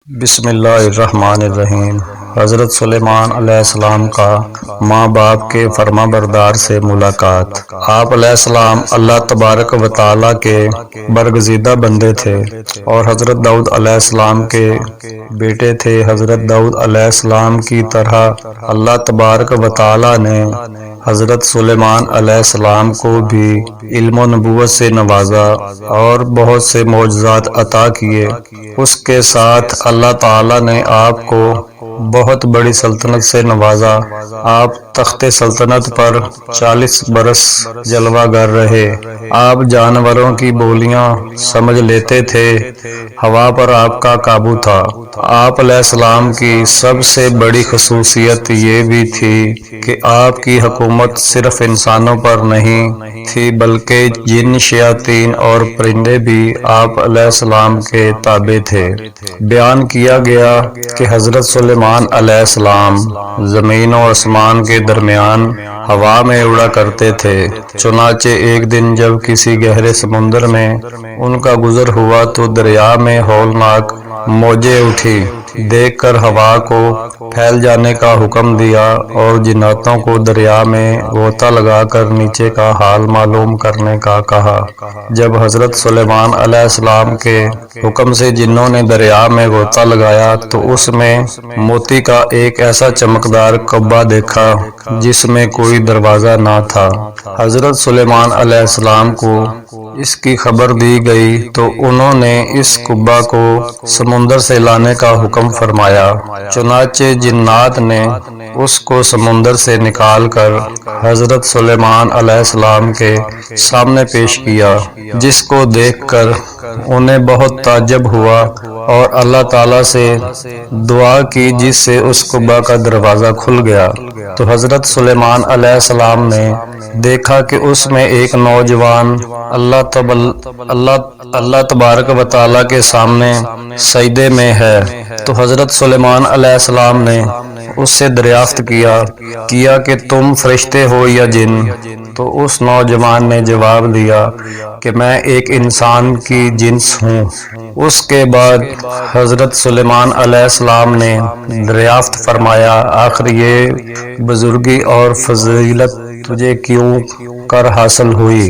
بسم اللہ الرحمن الرحیم۔ حضرت سلیمان علیہ السلام کا ماں باپ کے فرما بردار سے ملاقات۔ آپ علیہ السلام اللہ تبارک و تعالیٰ کے برگزیدہ بندے تھے اور حضرت داؤد علیہ السلام کے بیٹے تھے۔ حضرت داؤد علیہ السلام کی طرح اللہ تبارک و تعالیٰ نے حضرت سلیمان علیہ السلام کو بھی علم و نبوت سے نوازا اور بہت سے معجزات عطا کیے۔ اس کے ساتھ اللہ تعالیٰ نے آپ کو بہت بڑی سلطنت سے نوازا۔ آپ تخت سلطنت پر 40 برس جلوہ گر رہے۔ آپ جانوروں کی بولیاں سمجھ لیتے تھے۔ ہوا پر آپ کا قابو تھا۔ آپ علیہ السلام کی سب سے بڑی خصوصیت یہ بھی تھی کہ آپ کی حکومت صرف انسانوں پر نہیں تھی بلکہ جن، شیاطین اور پرندے بھی آپ علیہ السلام کے تابع تھے۔ بیان کیا گیا کہ حضرت سلیمان علیہ السلام زمین و آسمان کے درمیان ہوا میں اڑا کرتے تھے۔ چنانچہ ایک دن جب کسی گہرے سمندر میں ان کا گزر ہوا تو دریا میں ہولناک موجیں اٹھی۔ دیکھ کر ہوا کو پھیل جانے کا حکم دیا اور جناتوں کو دریا میں غوطہ لگا کر نیچے کا حال معلوم کرنے کا کہا۔ جب حضرت سلیمان علیہ السلام کے حکم سے جنوں نے دریا میں غوطہ لگایا تو اس میں موتی کا ایک ایسا چمکدار قبہ دیکھا جس میں کوئی دروازہ نہ تھا۔ حضرت سلیمان علیہ السلام کو اس کی خبر دی گئی تو انہوں نے اس قبہ کو سمندر سے لانے کا حکم فرمایا۔ چنانچہ جنات نے اس کو سمندر سے نکال کر حضرت سلیمان علیہ السلام کے سامنے پیش کیا، جس کو دیکھ کر انہیں بہت تعجب ہوا اور اللہ تعالیٰ سے دعا کی جس سے اس قبہ کا دروازہ کھل گیا۔ تو حضرت سلیمان علیہ السلام نے دیکھا کہ اس میں ایک نوجوان اللہ تبارک و تعالیٰ کے سامنے سجدے میں ہے۔ تو حضرت سلیمان علیہ السلام نے اس سے دریافت کیا کہ تم فرشتے ہو یا جن؟ تو اس نوجوان نے جواب دیا کہ میں ایک انسان کی جنس ہوں۔ اس کے بعد حضرت سلیمان علیہ السلام نے دریافت فرمایا، آخر یہ بزرگی اور فضیلت تجھے کیوں کر حاصل ہوئی؟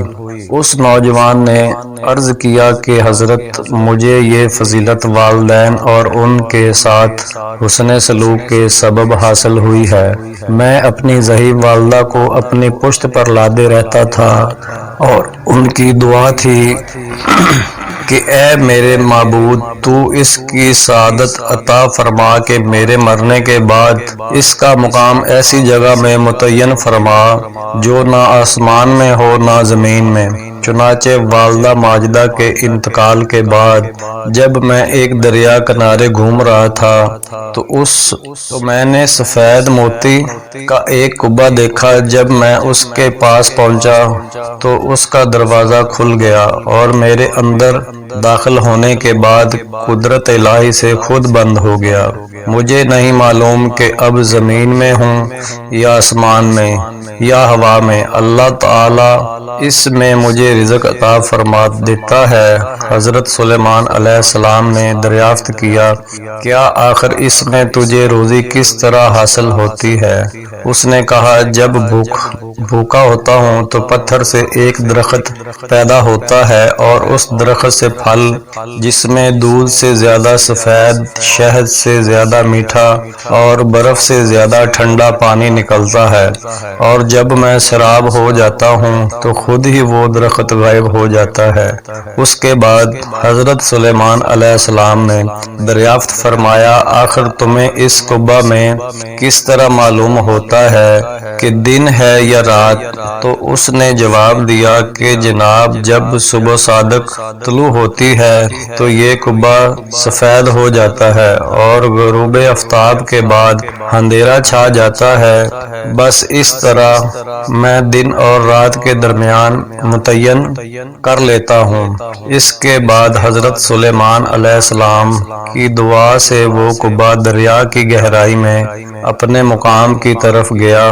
اس نوجوان نے عرض کیا کہ حضرت مجھے یہ فضیلت والدین اور ان کے ساتھ حسن سلوک کے سبب حاصل ہوئی ہے۔ میں اپنی ضعیف والدہ کو اپنی پشت پر لادے رہتا تھا اور ان کی دعا تھی کہ اے میرے معبود، تو اس کی سعادت عطا فرما کہ میرے مرنے کے بعد اس کا مقام ایسی جگہ میں متعین فرما جو نہ آسمان میں ہو نہ زمین میں۔ چنانچہ والدہ ماجدہ کے انتقال کے بعد جب میں ایک دریا کنارے گھوم رہا تھا تو میں نے سفید موتی کا ایک قبہ دیکھا۔ جب میں اس کے پاس پہنچا تو اس کا دروازہ کھل گیا اور میرے اندر داخل ہونے کے بعد قدرت الہی سے خود بند ہو گیا۔ مجھے نہیں معلوم کہ اب زمین میں ہوں یا آسمان میں یا ہوا میں، اللہ تعالیٰ اس میں مجھے رزق عطا فرما دیتا ہے۔ حضرت سلیمان علیہ السلام نے دریافت کیا آخر اس میں تجھے روزی کس طرح حاصل ہوتی ہے؟ اس نے کہا، جب بھوکا ہوتا ہوں تو پتھر سے ایک درخت پیدا ہوتا ہے اور اس درخت سے پھل جس میں دودھ سے زیادہ سفید، شہد سے زیادہ میٹھا اور برف سے زیادہ ٹھنڈا پانی نکلتا ہے، اور جب میں سیراب ہو جاتا ہوں تو خود ہی وہ درخت غائب ہو جاتا ہے۔ اس کے بعد حضرت سلیمان علیہ السلام نے دریافت فرمایا، آخر تمہیں اس قبہ میں کس طرح معلوم ہوتا ہے کہ دن ہے یا رات؟ تو اس نے جواب دیا کہ جناب، جب صبح صادق طلوع ہوتی ہے تو یہ قبہ سفید ہو جاتا ہے اور غروب آفتاب کے بعد اندھیرا چھا جاتا ہے۔ بس اس طرح میں دن اور رات کے درمیان متعین کر لیتا ہوں۔ اس کے بعد حضرت سلیمان علیہ السلام کی دعا سے وہ قبہ دریا کی گہرائی میں اپنے مقام کی طرف گیا۔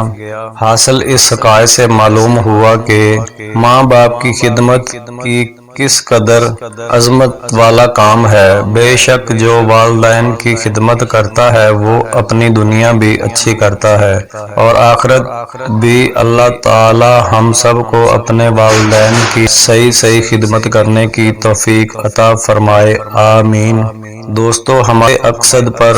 حاصل اس حقائق سے معلوم ہوا کہ ماں باپ کی خدمت کی کس قدر عظمت والا کام ہے۔ بے شک جو والدین کی خدمت کرتا ہے وہ اپنی دنیا بھی اچھی کرتا ہے اور آخرت بھی۔ اللہ تعالی ہم سب کو اپنے والدین کی صحیح خدمت کرنے کی توفیق عطا فرمائے، آمین۔ دوستو، ہمارے مقصد پر